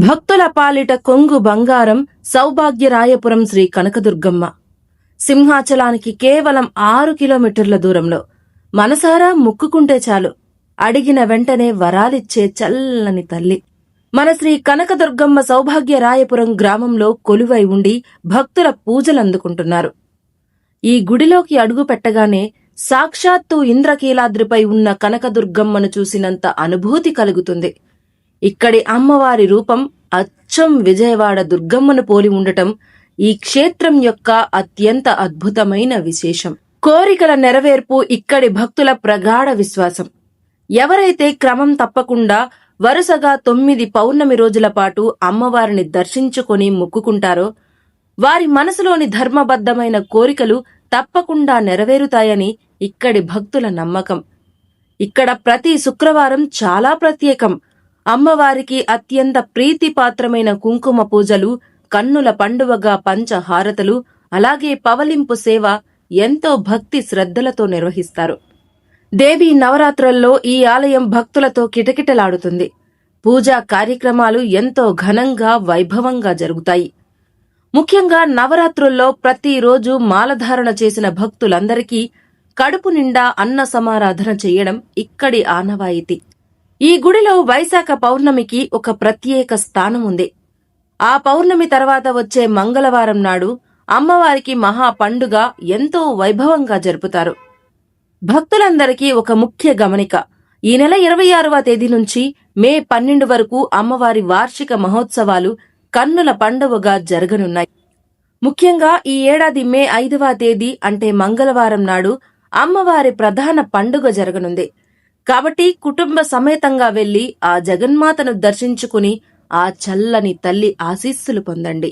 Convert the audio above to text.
భక్తుల పాలిట కొంగు బంగారం సౌభాగ్యరాయపురం శ్రీ కనకదుర్గమ్మ. సింహాచలానికి కేవలం 6 కిలోమీటర్ల దూరంలో. మనసారా ముక్కుకుంటే చాలు అడిగిన వెంటనే వరాలిచ్చే చల్లని తల్లి మన శ్రీ కనకదుర్గమ్మ సౌభాగ్యరాయపురం గ్రామంలో కొలువై ఉండి భక్తుల పూజలందుకుంటున్నారు. ఈ గుడిలోకి అడుగు పెట్టగానే సాక్షాత్తు ఇంద్రకీలాద్రిపై ఉన్న కనకదుర్గమ్మను చూసినంత అనుభూతి కలుగుతుంది. ఇక్కడి అమ్మవారి రూపం అచ్చం విజయవాడ దుర్గమ్మను పోలి ఉండటం ఈ క్షేత్రం యొక్క అత్యంత అద్భుతమైన విశేషం. కోరికల నెరవేర్పు ఇక్కడి భక్తుల ప్రగాఢ విశ్వాసం. ఎవరైతే క్రమం తప్పకుండా వరుసగా 9 పౌర్ణమి రోజుల పాటు అమ్మవారిని దర్శించుకొని మొక్కుకుంటారో వారి మనసులోని ధర్మబద్ధమైన కోరికలు తప్పకుండా నెరవేరుతాయని ఇక్కడి భక్తుల నమ్మకం. ఇక్కడ ప్రతి శుక్రవారం చాలా ప్రత్యేకం. అమ్మవారికి అత్యంత ప్రీతిపాత్రమైన కుంకుమ పూజలు, కన్నుల పండువగా పంచహారతలు, అలాగే పవలింపు సేవ ఎంతో భక్తి శ్రద్ధలతో నిర్వహిస్తారు. దేవీ నవరాత్రుల్లో ఈ ఆలయం భక్తులతో కిటకిటలాడుతుంది. పూజా కార్యక్రమాలు ఎంతో ఘనంగా వైభవంగా జరుగుతాయి. ముఖ్యంగా నవరాత్రుల్లో ప్రతిరోజు మాలధారణ చేసిన భక్తులందరికీ కడుపు నిండా అన్న సమారాధన చేయడం ఇక్కడి ఆనవాయితీ. ఈ గుడిలో వైశాఖ పౌర్ణమికి ఒక ప్రత్యేక స్థానం ఉంది. ఆ పౌర్ణమి తర్వాత వచ్చే మంగళవారం నాడు అమ్మవారికి మహా పండుగ ఎంతో వైభవంగా జరుపుతారు. భక్తులందరికీ ఒక ముఖ్య గమనిక, ఈ నెల 26వ తేదీ నుంచి మే 12 వరకు అమ్మవారి వార్షిక మహోత్సవాలు కన్నుల పండువగా జరగనున్నాయి. ముఖ్యంగా ఈ ఏడాది మే 5వ తేదీ అంటే మంగళవారం నాడు అమ్మవారి ప్రధాన పండుగ జరగనుంది. కాబట్టి కుటుంబ సమేతంగా వెళ్లి ఆ జగన్మాతను దర్శించుకుని ఆ చల్లని తల్లి ఆశీస్సులు పొందండి.